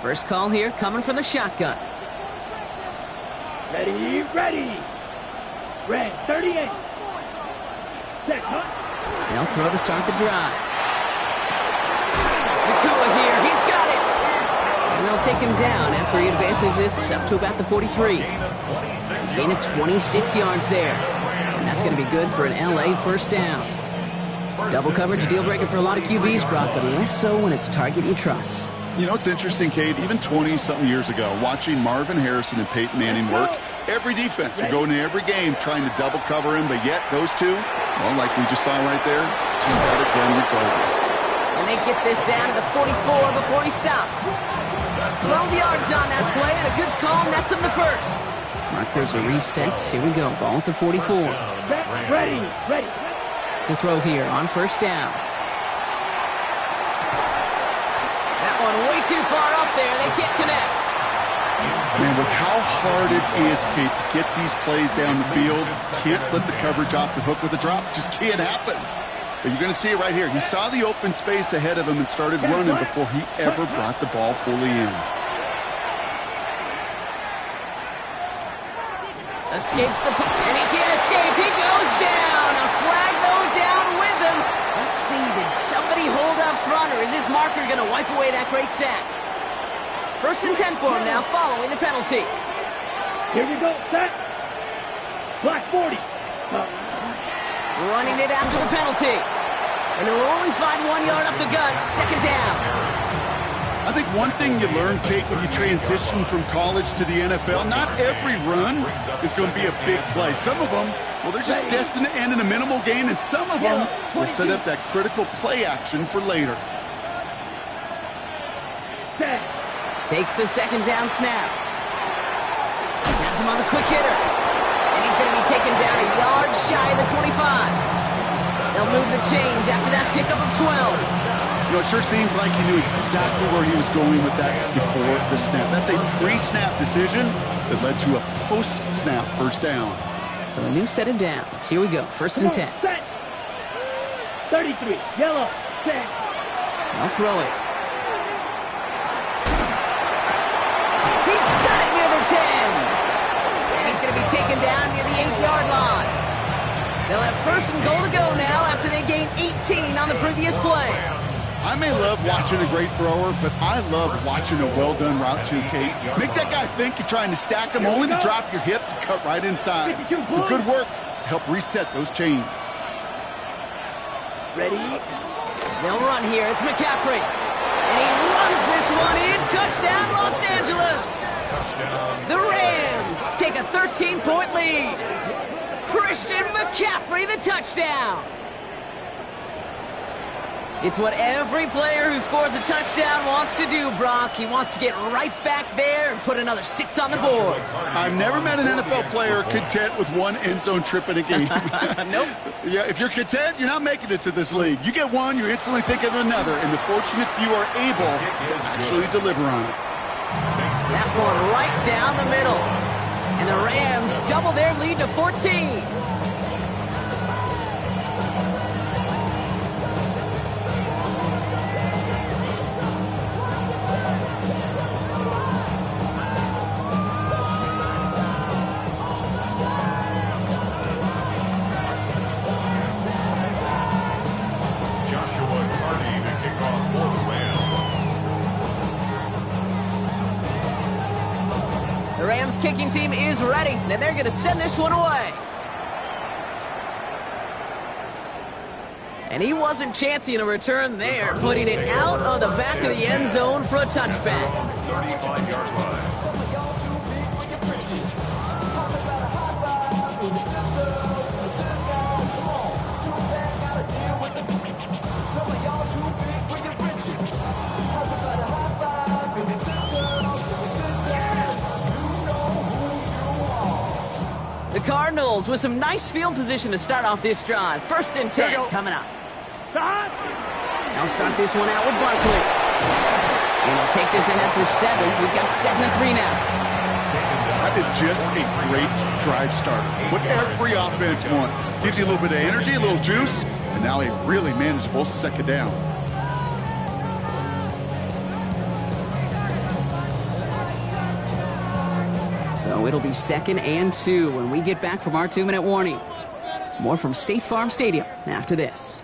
First call here coming from the shotgun. Ready, ready. Red 38. Set, huh? They'll throw to start the drive. Nakua here, he's got it! And they'll take him down after he advances this up to about the 43. Gain of 26 yards there. And that's going to be good for an LA first down. Double coverage, deal breaker for a lot of QBs, Brock, but less so when it's a target you trust. You know, it's interesting, Cade, even 20-something years ago, watching Marvin Harrison and Peyton Manning work, every defense would go into every game trying to double cover him, but yet those two, well, like we just saw right there, just got it done regardless. And they get this down to the 44 before he stopped. 12 yards on that play, and a good call, and that's in the first. Markers are reset. Here we go, ball at the 44. Ready, ready. To throw here on first down. That one way too far up there. They can't connect. Man, with how hard it is, Kate, to get these plays down the field, can't let the coverage off the hook with a drop. Just can't happen. But you're going to see it right here. He saw the open space ahead of him and started running before he ever brought the ball fully in. Escapes the puck, and he can't escape. He goes down. A flag, though, down with him. Let's see, did somebody hold up front, or is this marker going to wipe away that great sack? First and 10 for him now, following the penalty. Here we go, set. Black 40. Running it after the penalty. And they'll only find 1 yard up the gut. Second down. I think one thing you learn, Kate, when you transition from college to the NFL, not every run is going to be a big play. Some of them, well, they're just destined to end in a minimal gain, and some of them will set up that critical play action for later. Takes the second down snap. Has him on the quick hitter. And he's going to be taken down a yard shy of the 25. They'll move the chains after that pickup of 12. You know, it sure seems like he knew exactly where he was going with that before the snap. That's a pre-snap decision that led to a post-snap first down. So a new set of downs. Here we go. First and 10. Set. 33. Yellow. Set. I'll throw it. He's got it near the 10. And he's going to be taken down near the 8-yard line. They'll have first and goal to go now after they gained 18 on the previous play. I may love watching a great thrower, but I love watching a well-done route too, Kate. Make that guy think you're trying to stack him, only to drop your hips and cut right inside. Some good work to help reset those chains. Ready? They'll run here. It's McCaffrey. And he runs this one in. Touchdown, Los Angeles. The Rams take a 13-point lead. Christian McCaffrey, the touchdown. It's what every player who scores a touchdown wants to do, Brock. He wants to get right back there and put another 6 on the board. I've never met an NFL player content with one end zone trip in a game. Nope. Yeah, if you're content, you're not making it to this league. You get one, you're instantly thinking of another, and the fortunate few are able to actually deliver on it. That one right down the middle. And the Rams double their lead to 14. Kicking team is ready, and they're going to send this one away. And he wasn't chancing a return there, putting it out of the back of the end zone for a touchback. 35-yard line. The Cardinals with some nice field position to start off this drive. First and 10 coming up. They'll start this one out with Barkley. And they'll take this ahead for 7. We've got 7-3 now. That is just a great drive starter. What every offense wants. Gives you a little bit of energy, a little juice, and now a really manageable second down. So it'll be 2nd and 2 when we get back from our 2-minute warning. More from State Farm Stadium after this.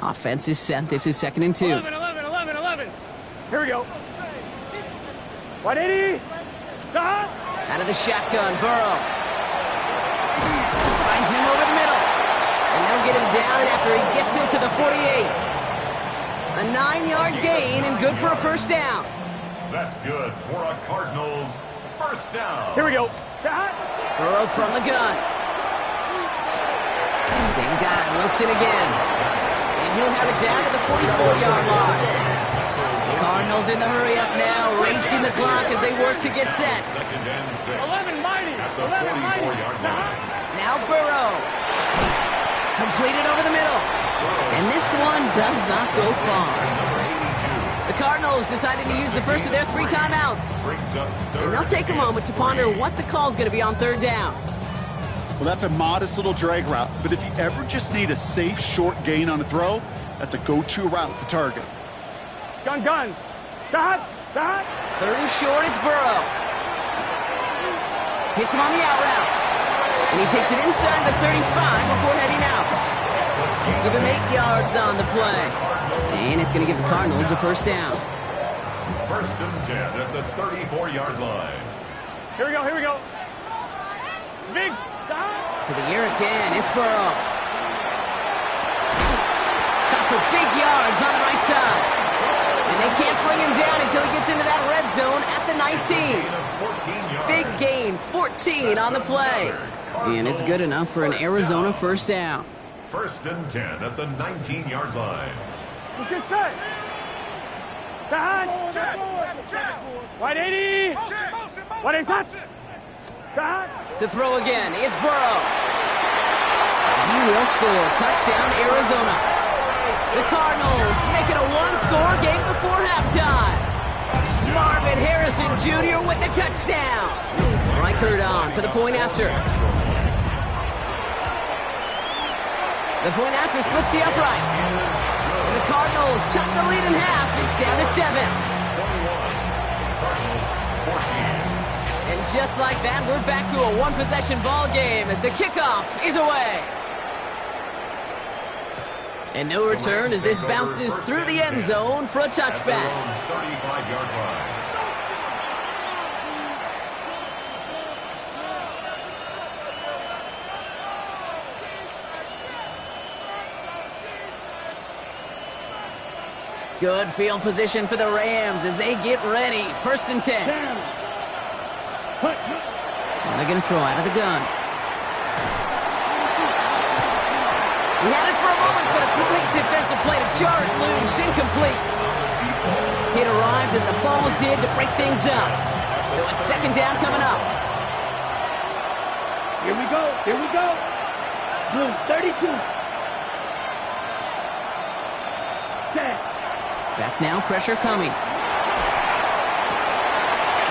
Offense is set. This is 2nd and 2. 11. Here we go. 180. Stop. Out of the shotgun, Burrow. Finds him over the middle. And they'll get him down after he gets into the 48. A 9-yard gain and good for a first down. That's good for a Cardinals first down. Here we go. Stop. Burrow from the gun. Same guy, Wilson again. And he'll have it down to the 44-yard line. Cardinals in the hurry-up now, racing the clock as they work to get set. 11 mighty. 11 mighty. Now Burrow. Completed over the middle. And this one does not go far. The Cardinals decided to use the first of their 3 timeouts. And they'll take a moment to ponder what the call is going to be on 3rd down. Well, that's a modest little drag route, but if you ever just need a safe, short gain on a throw, that's a go-to route to target. Gun. Stop. 3rd and short, it's Burrow. Hits him on the out route. And he takes it inside the 35 before heading out. Give him 8 yards on the play. And it's going to give the Cardinals a first down. 1st and 10 at the 34-yard line. Here we go. Big stop. To the air again, it's Burrow. Got for big yards on the right side. And they can't bring him down until he gets into that red zone at the 19. Big gain, 14 on the play. And it's good enough for an Arizona first down. 1st and 10 at the 19-yard line. Let's get set. Stop. 180. What is that? Stop. To throw again, it's Burrow. He will score. Touchdown, Arizona. The Cardinals make it a 1-score game before halftime. Marvin Harrison Jr. with the touchdown. Reichert on for the point after. The point after splits the uprights. And the Cardinals chop the lead in half. It's down to 7. 21. Cardinals 14. And just like that, we're back to a 1-possession ball game as the kickoff is away. And no return as this bounces through the end zone for a touchback. 35-yard line. Good field position for the Rams as they get ready. 1st and 10. And they're going to throw out of the gun. He had it for a moment, but a great defensive play to jar it loose. Incomplete. It arrived as the ball did to break things up. So it's 2nd down coming up. Here we go. Blue 32. Back now, pressure coming.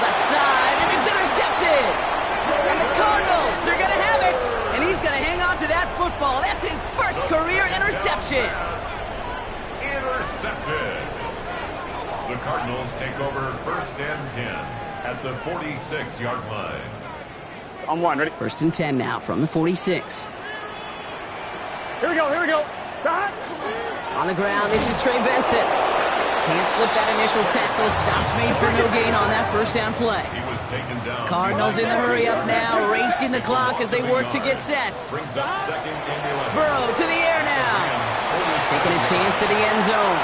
Left side, and it's intercepted. And the Cardinals are going to have it. And he's going to hang on to that football. That's his first career interception. Intercepted. The Cardinals take over 1st and 10 at the 46-yard line. On 1, ready? 1st and 10 now from the 46. Here we go. Stop. On the ground, this is Trey Benson. Can't slip that initial tackle. Stops made for no gain on that first down play. He was taken down. Cardinals in the hurry-up now, racing the clock as they work to get set. Brings up 2nd and 11. Burrow to the air now. Taking a chance to the end zone.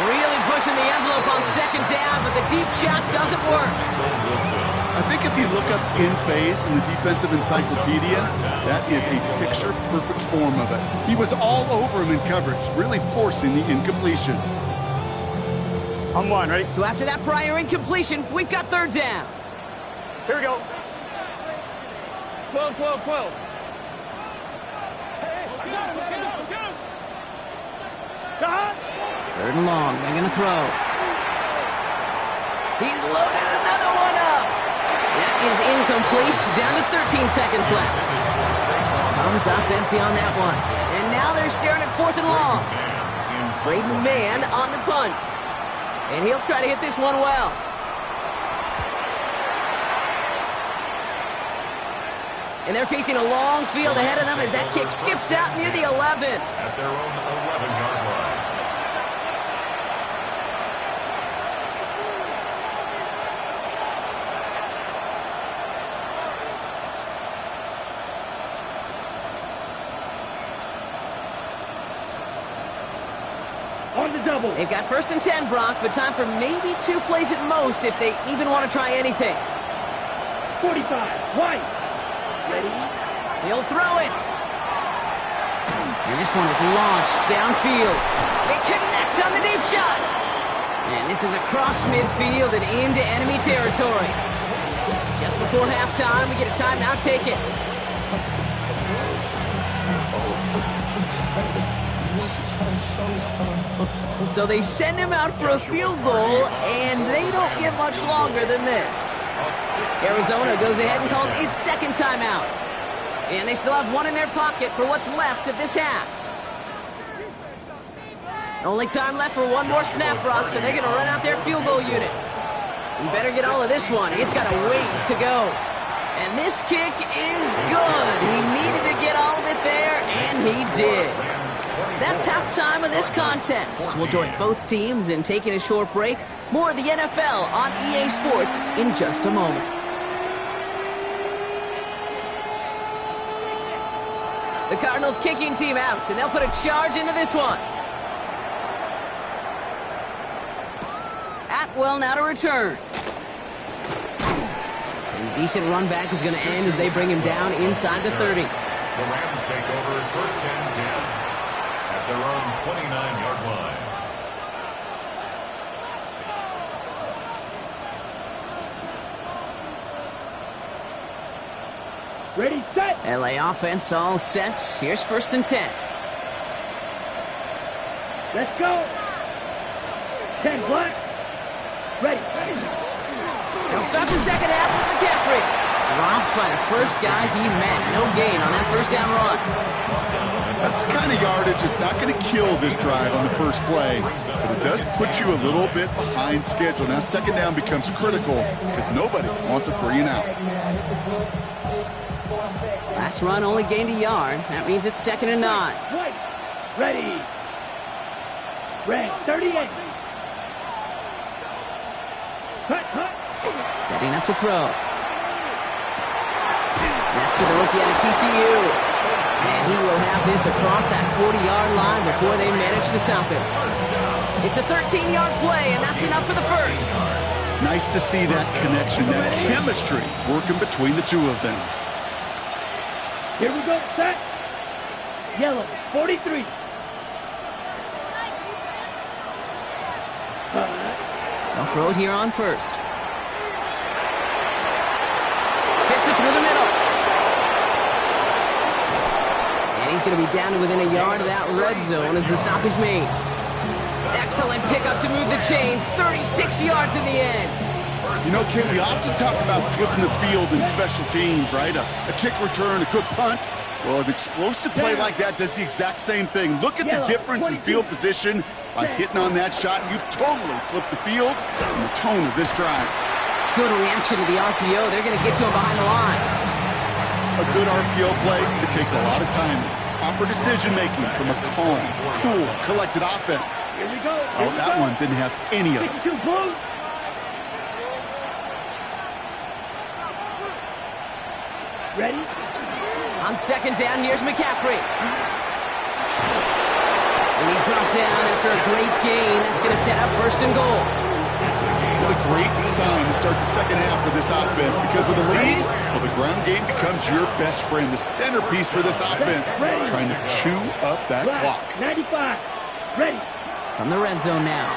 Really pushing the envelope on 2nd down, but the deep shot doesn't work. I think if you look up in phase in the defensive encyclopedia, that is a picture-perfect form of it. He was all over him in coverage, really forcing the incompletion. On 1, ready? So after that prior incompletion, we've got 3rd down. Here we go. 12. Stop. 3rd and long, they're going to throw. He's loaded another one up. That is incomplete. Down to 13 seconds left. Comes up empty on that one. And now they're staring at 4th and long. Braden Mann on the punt. And he'll try to hit this one well. And they're facing a long field ahead of them as that kick skips out near the 11. At their own 11-yard line. On the double. They've got 1st and 10, Brock, but time for maybe 2 plays at most if they even want to try anything. 45. White. Ready? He'll throw it. And this one is launched downfield. They connect on the deep shot. And this is across midfield and into enemy territory. Just before halftime, we get a timeout taken. So they send him out for a field goal, and they don't get much longer than this. Arizona goes ahead and calls its 2nd timeout. And they still have one in their pocket for what's left of this half. Only time left for one more snap, Brock, so they're going to run out their field goal unit. You better get all of this one. It's got a ways to go. And this kick is good. He needed to get all of it there, and he did. That's halftime of this contest. We'll join both teams in taking a short break. More of the NFL on EA Sports in just a moment. The Cardinals kicking team out, and they'll put a charge into this one. Atwell now to return. And a decent run back is going to end as they bring him down inside the 30. The Rams take over 1st and 10 at their own 29-yard line. Ready, set. LA offense all set. Here's 1st and 10. Let's go. 10 black. Ready. They'll start the second half with McCaffrey. Dropped by the first guy he met. No gain on that 1st down run. That's the kind of yardage that's not going to kill this drive on the first play, but it does put you a little bit behind schedule. Now 2nd down becomes critical because nobody wants a 3 and out. Last run only gained a yard. That means it's 2nd and 9. White. Ready. Red 38. Cut. Setting up to throw. That's to the rookie out of TCU. And he will have this across that 40-yard line before they manage to stop him. It's a 13-yard play, and that's enough for the 1st. Nice to see that connection, that chemistry working between the two of them. Here we go, set. Yellow, 43. They'll throw it here on 1st. Fits it through the middle. And he's going to be down to within a yard of that red zone as the stop is made. Excellent pickup to move the chains. 36 yards in the end. You know, Ken, we often talk about flipping the field in special teams, right? A kick return, a good punt. Well, an explosive play like that does the exact same thing. Look at the difference in field position by hitting on that shot. You've totally flipped the field and the tone of this drive. Good reaction to the RPO. They're going to get to him behind the line. A good RPO play, it takes a lot of time. Proper decision-making from a calm, cool, collected offense. Here we go. Oh, that one didn't have any of it. 62 blue. Ready? On 2nd down, here's McCaffrey. And he's brought down after a great gain. That's going to set up 1st and goal. What a great sign to start the second half for this offense, because with a lead, well, the ground game becomes your best friend, the centerpiece for this offense, trying to chew up that clock. 95. Ready. From the red zone now.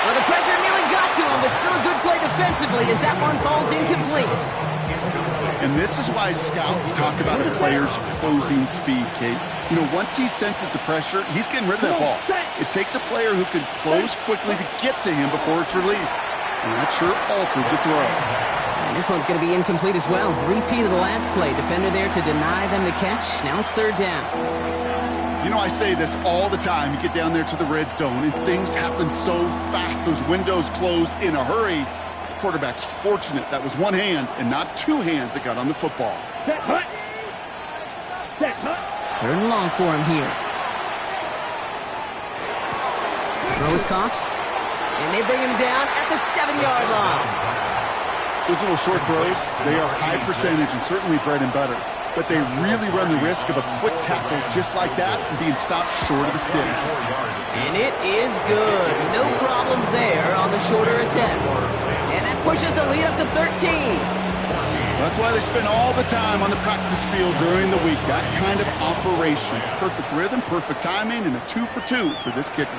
Well, the pressure nearly got to him, but still a good play defensively as that one falls incomplete. And this is why scouts talk about a player's closing speed, Kate. You know, once he senses the pressure, he's getting rid of that ball. It takes a player who can close quickly to get to him before it's released. And that sure altered the throw. And this one's going to be incomplete as well. Repeat of the last play. Defender there to deny them the catch. Now it's third down. You know, I say this all the time. You get down there to the red zone, and things happen so fast. Those windows close in a hurry. The quarterback's fortunate that was one hand and not two hands that got on the football. Set hut. Set hut. Third and long for him here. Throw is caught. And they bring him down at the 7-yard line. Those little short throws, they are high percentage and certainly bread and butter. But they really run the risk of a quick tackle just like that and being stopped short of the sticks. And it is good. No problems there on the shorter attempt. And that pushes the lead up to 13. That's why they spend all the time on the practice field during the week. That kind of operation. Perfect rhythm, perfect timing, and a 2 for 2 for this kicker.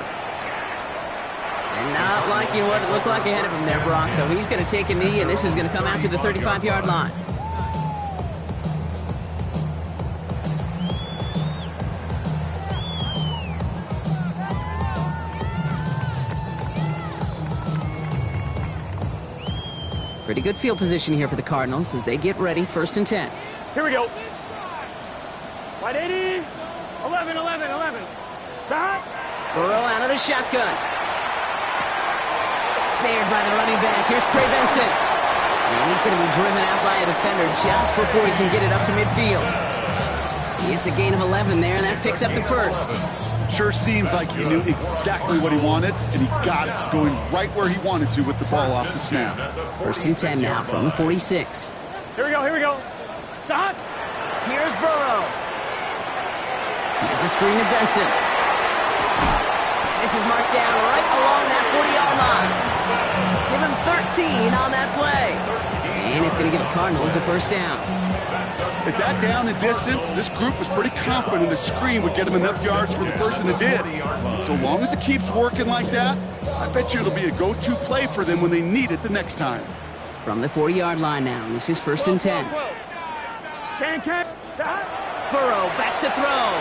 And not liking what it looked like ahead of him there, Brock. So he's going to take a knee, and this is going to come out to the 35-yard line. Pretty good field position here for the Cardinals as they get ready, 1st and 10. Here we go. 180. 11, 11, 11. Stop. Burrow out of the shotgun. Snared by the running back. Here's Trey Benson. And he's going to be driven out by a defender just before he can get it up to midfield. It's a gain of 11 there, and that picks up the first. Sure seems like he knew exactly what he wanted, and he got it going right where he wanted to with the ball off the snap. 1st and 10 now from the 46. Here we go, here we go. Stop. Here's Burrow. Here's a screen to Benson. And this is marked down right along that 40-yard line. Give him 13 on that play. And it's going to give the Cardinals a 1st down. At that down and distance, this group was pretty confident the screen would get them enough yards for the first, and it did. And so long as it keeps working like that, I bet you it'll be a go-to play for them when they need it the next time. From the 40-yard line now, this is 1st and 10. Can. Stop. Burrow back to throw.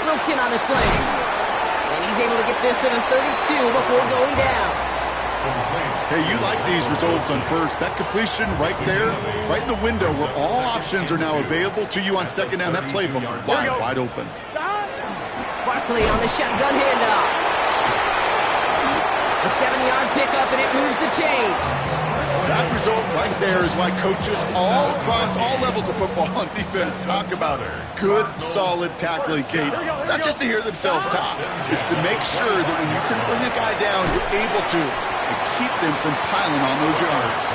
Wilson on the sling. And he's able to get this to the 32 before going down. Hey, you like these results on first. That completion right there, right in the window where all options are now available to you on 2nd down. That playbook wide open. Barkley on the shotgun handoff. A 7-yard pickup, and it moves the chains. That result right there is why coaches all across all levels of football on defense talk about good, solid tackling, Kate. It's not just to hear themselves talk. It's to make sure that when you can bring a guy down, you're able to keep them from piling on those yards.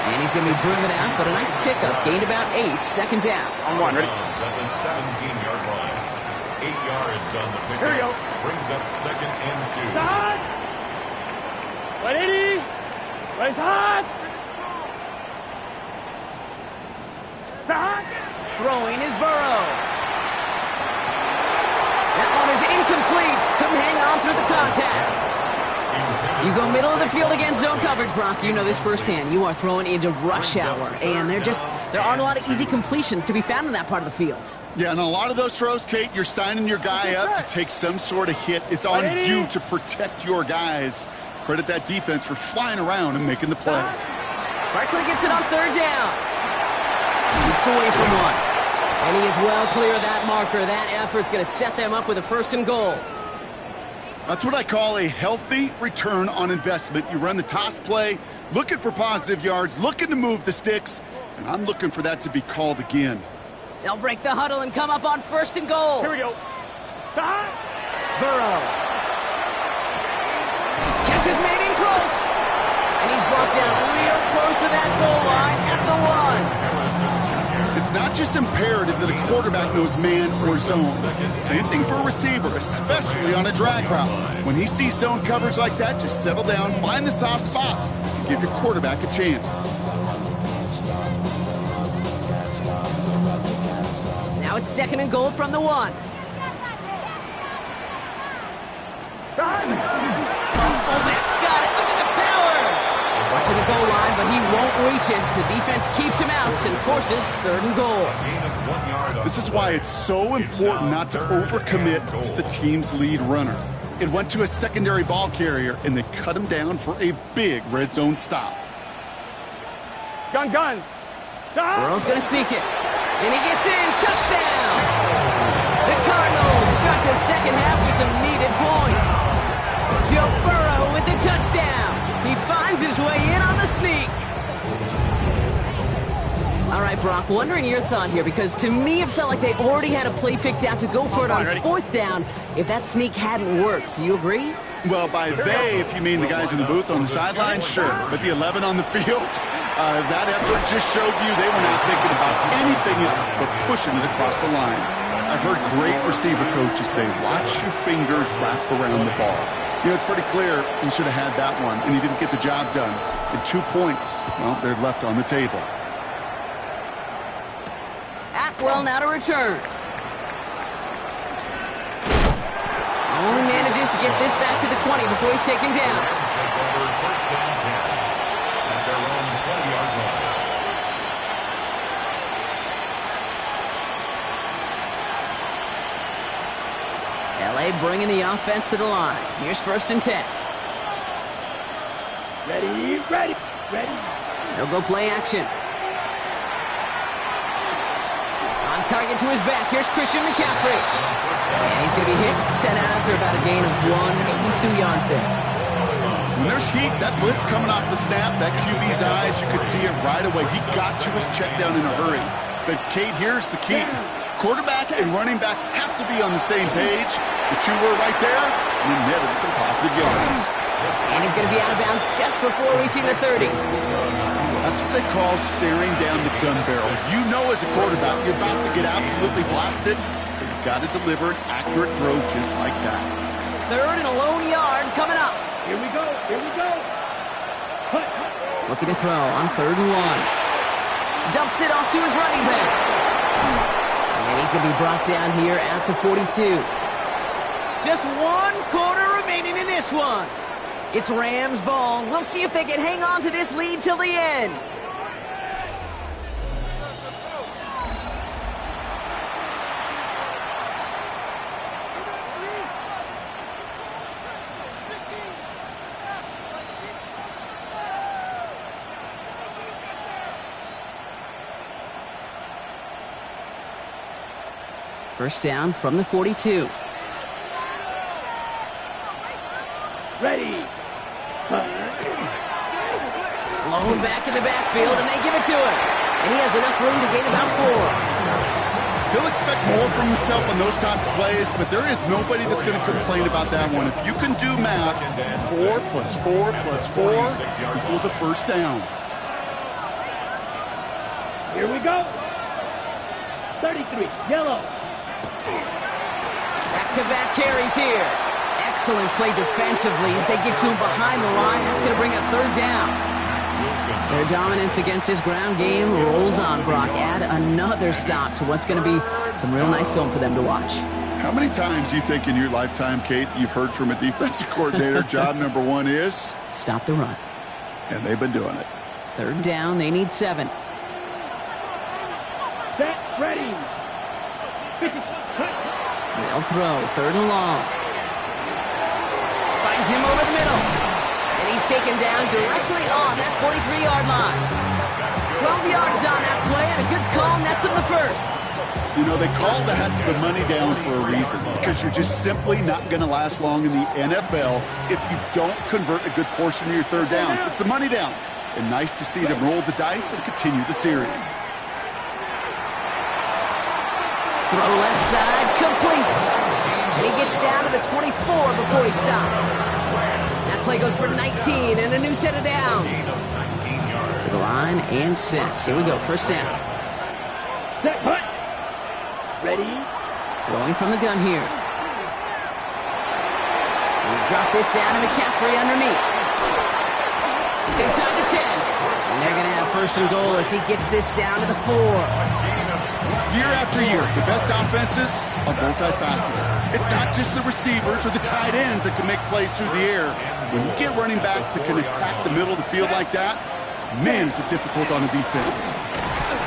And he's going to be driven out, but a nice pickup. Gained about 8, 2nd down. On one, ready? At the 17-yard line. 8 yards on the pickup. Here we go. Brings up 2nd and 2. Stop. 180. Raise hard. Stop. Throwing is Burrow. That one is incomplete. Couldn't hang on through the contact. You go middle of the field against zone coverage, Brock. You know this firsthand. You are throwing into rush hour, and there aren't a lot of easy completions to be found in that part of the field. Yeah, and a lot of those throws, Kate, you're signing your guy up to take some sort of hit. It's on you to protect your guys. Credit that defense for flying around and making the play. Barkley gets it on 3rd down. Shoots away from one. And he is well clear of that marker. That effort's going to set them up with a 1st and goal. That's what I call a healthy return on investment. You run the toss play, looking for positive yards, looking to move the sticks, and I'm looking for that to be called again. They'll break the huddle and come up on 1st and goal. Here we go. Stop. Burrow. Catch is made in close. And he's brought down real close to that goal line at the 1. It's not just imperative that a quarterback knows man or zone. Same thing for a receiver, especially on a drag route. When he sees zone coverage like that, just settle down, find the soft spot, and give your quarterback a chance. Now it's 2nd and goal from the 1. Fullback's got it. Look at the power. To the goal line, but he won't reach it. The defense keeps him out and forces 3rd and goal. This is why it's so important not to overcommit to the team's lead runner. It went to a secondary ball carrier, and they cut him down for a big red zone stop. Gun. Stop. Burrow's going to sneak it. And he gets in. Touchdown! The Cardinals start the second half with some needed points. Joe Burrow with the touchdown. He finds his way in on the sneak. All right, Brock, wondering your thought here, because to me it felt like they already had a play picked out to go for it on 4th down if that sneak hadn't worked. Do you agree? Well, by they, if you mean the guys in the booth on the sideline, sure. But the 11 on the field, that effort just showed you they were not thinking about anything else but pushing it across the line. I've heard great receiver coaches say, watch your fingers wrap around the ball. You know, it's pretty clear he should have had that one, and he didn't get the job done. And 2 points, well, they're left on the table. Atwell now to return. Only manages to get this back to the 20 before he's taken down. LA bringing the offense to the line. Here's 1st and 10. Ready. They'll go play action. On target to his back. Here's Christian McCaffrey. And he's going to be hit, sent out after about a gain of 1, maybe 2 yards there. When there's heat, that blitz coming off the snap, that QB's eyes, you could see it right away. He got to his check down in a hurry. But, Kate, here's the key. Quarterback and running back have to be on the same page. The 2 were right there, and he netted some positive yards. And he's going to be out of bounds just before reaching the 30. That's what they call staring down the gun barrel. You know as a quarterback you're about to get absolutely blasted, but you've got to deliver an accurate throw just like that. 3rd and a lone yard coming up. Here we go. Hut. Looking to throw on 3rd and 1. Dumps it off to his running back. And he's going to be brought down here at the 42. Just 1 quarter remaining in this one. It's Rams ball. We'll see if they can hang on to this lead till the end. First down from the 42. Ready. Blown back in the backfield, and they give it to him. And he has enough room to gain about 4. He'll expect more from himself on those type of plays, but there is nobody that's going to complain about that one. If you can do math, 4 plus 4 plus 4 equals a first down. Here we go. 33, yellow. Back-to-back carries here. Excellent play defensively as they get to him behind the line. That's going to bring up 3rd down. Their dominance against his ground game rolls on, Brock. Add another stop to what's going to be some real nice film for them to watch. How many times do you think in your lifetime, Kate, you've heard from a defensive coordinator, job number 1 is? Stop the run. And they've been doing it. 3rd down, they need 7. Set, ready. They'll throw, 3rd and long. Finds him over the middle. And he's taken down directly on that 43-yard line. 12 yards on that play, and a good call nets him the 1st. You know, they call that the money down for a reason, because you're just simply not going to last long in the NFL if you don't convert a good portion of your 3rd downs. It's the money down. And nice to see them roll the dice and continue the series. Throw left side, complete. And he gets down to the 24 before he stopped. That play goes for 19 and a new set of downs. To the line and set. Here we go, 1st down. Set, hut. Ready. Throwing from the gun here. We drop this down to McCaffrey underneath. It's inside the 10. And they're going to have 1st and goal as he gets this down to the 4. Year after year, the best offenses are multifaceted. It's not just the receivers or the tight ends that can make plays through the air. When you get running backs that can attack the middle of the field like that, Man, is it difficult on the defense.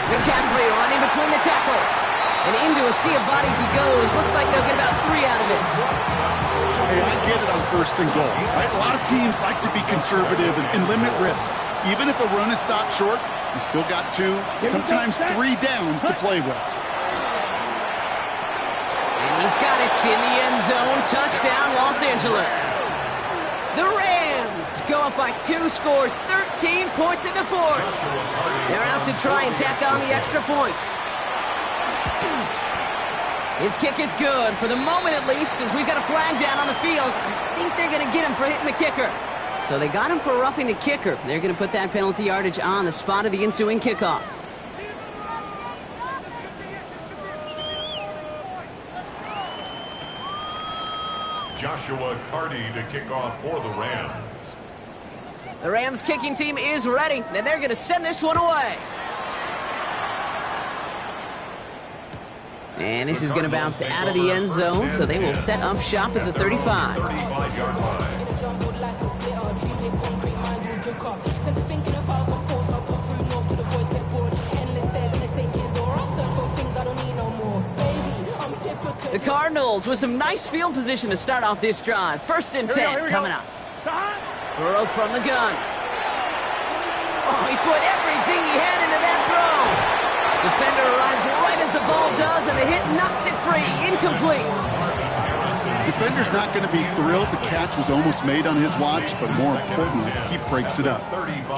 McCaffrey running between the tackles. And into a sea of bodies he goes. Looks like they'll get about 3 out of it. Hey, I get it on 1st and goal, right? A lot of teams like to be conservative and limit risk. Even if a run is stopped short, you still got 2, sometimes 3 downs to play with. And he's got it in the end zone. Touchdown, Los Angeles. The Rams go up by 2 scores, 13 points in the 4th. They're out to try and tack on the extra points. His kick is good, for the moment at least, as we've got a flag down on the field. I think they're going to get him for hitting the kicker. So they got him for roughing the kicker. They're going to put that penalty yardage on the spot of the ensuing kickoff. Joshua Carty to kick off for the Rams. The Rams kicking team is ready, and they're going to send this one away. And this is going to bounce out of the end zone, so they will set up shop at the 35. 35-yard line. The Cardinals with some nice field position to start off this drive. 1st and 10 coming up. Burrow from the gun. Oh, he put everything he had into that throw. Defender arrives right as the ball does, and the hit knocks it free. Incomplete. Defender's not going to be thrilled the catch was almost made on his watch, but more importantly, he breaks it up.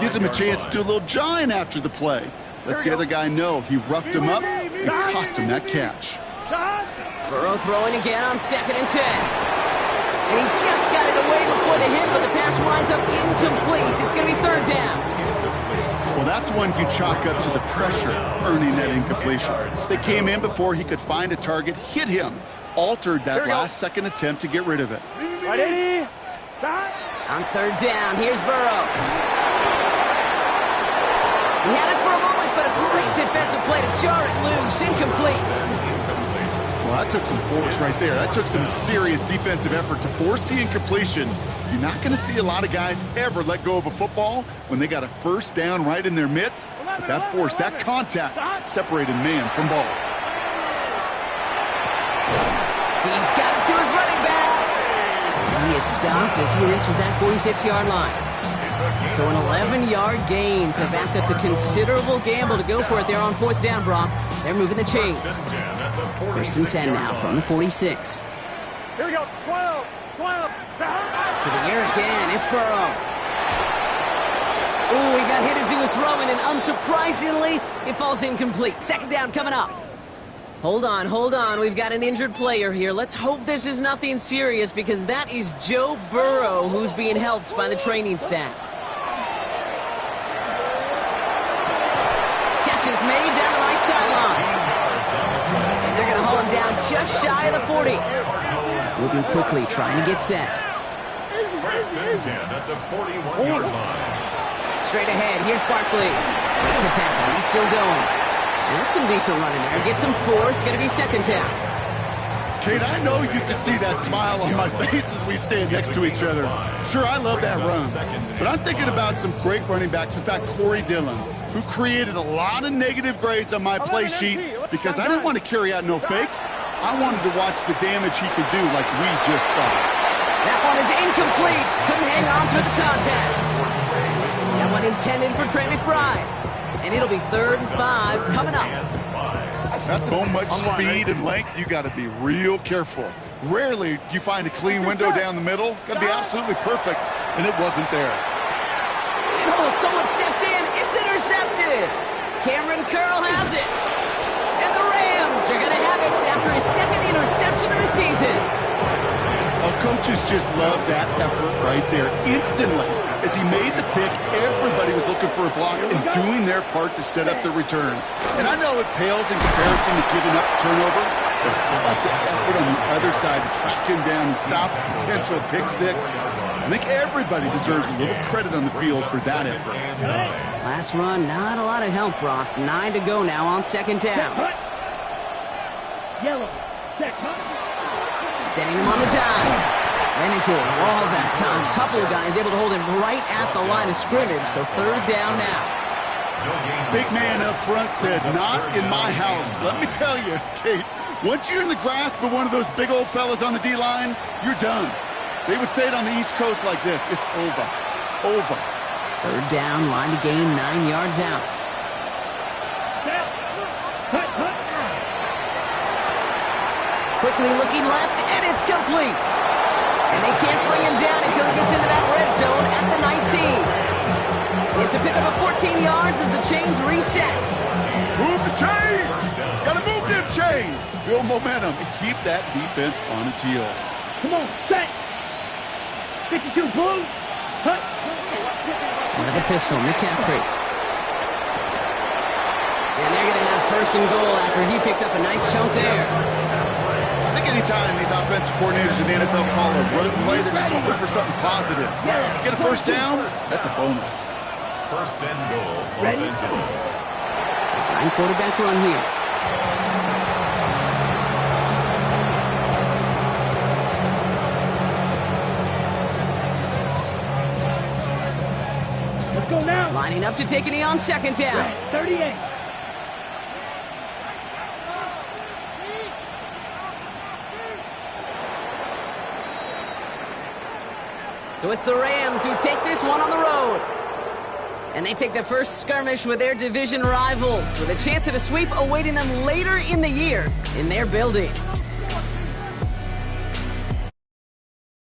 Gives him a chance to do a little jawing after the play. Lets the other guy know he roughed him up and cost him that catch. Burrow throwing again on 2nd and 10. And he just got it away before the hit, but the pass winds up incomplete. It's going to be 3rd down. Well, that's one you chalk up to the pressure earning that incompletion. They came in before he could find a target, hit him, altered that last-second attempt to get rid of it. Ready? On 3rd down, here's Burrow. He had it for a moment, but a great defensive play to jar it loose. Incomplete. Well, that took some force right there. That took some serious defensive effort to force the incompletion. You're not going to see a lot of guys ever let go of a football when they got a 1st down right in their midst. But that force, that contact, separated man from ball. He's got it to his running back. He is stopped as he reaches that 46-yard line. So an 11-yard gain to back up the considerable gamble to go for it there on 4th down, Brock. They're moving the chains. 1st and 10 now from the 46. Here we go. 12. To the air again. It's Burrow. Ooh, he got hit as he was throwing, and unsurprisingly, it falls incomplete. 2nd down coming up. Hold on. We've got an injured player here. Let's hope this is nothing serious, because that is Joe Burrow who's being helped by the training staff. Catch is made down the right sideline. And they're going to haul him down just shy of the 40. Moving quickly, trying to get set. 1st and 10 at the 41-yard line. Straight ahead, here's Barkley. Makes a tackle, he's still going. And that's some decent running there. Gets him 4, it's going to be 2nd down. Kate, I know you can see that smile on my face as we stand next to each other. Sure, I love that run. But I'm thinking about some great running backs. In fact, Corey Dillon, who created a lot of negative grades on my play sheet because I didn't want to carry out no fake. I wanted to watch the damage he could do like we just saw. That one is incomplete. Couldn't hang on through the contact. That one intended for Trey McBride. And it'll be 3rd and 5 coming up. That's so much speed and length, you got to be real careful. Rarely do you find a clean window down the middle. Got to be absolutely perfect, and it wasn't there. And oh, someone stepped in. It's intercepted. Cameron Curl has it. And the Rams are going to have it after his 2nd interception of the season. Oh, coaches just love that effort right there. Instantly, as he made the pick, everybody was looking for a block and doing their part to set up the return. And I know it pales in comparison to giving up the turnover, but how about the effort on the other side to track him down and stop a potential pick 6? I think everybody deserves a little credit on the field for that effort. Last run, not a lot of help, Brock. 9 to go now on 2nd down. Yellow. Set. Setting him on the dive. Ran into a wall that time. Couple of guys able to hold him right at the line of scrimmage, so third down now. Big man up front said, not in my house. Let me tell you, Kate, once you're in the grasp of one of those big old fellas on the D-line, you're done. They would say it on the East Coast like this, it's over. Over. Third down, line to gain 9 yards out. Quickly looking left, and it's complete. And they can't bring him down until he gets into that red zone at the 19. It's a pickup of 14 yards as the chains reset. Move the chains! Gotta move them chains! Build momentum and keep that defense on its heels. Come on, set. 52 blue. Hut. Into the pistol, McCaffrey. And they're going to have first and goal after he picked up a nice chunk there. I think anytime these offensive coordinators in the NFL call a run play, they're just hoping for something positive. To get a first down, that's a bonus. First and goal, Los Angeles. Design quarterback run here. Let's go now. Lining up to take a knee on second down. 38. So it's the Rams who take this one on the road. And they take the first skirmish with their division rivals with a chance at a sweep awaiting them later in the year in their building.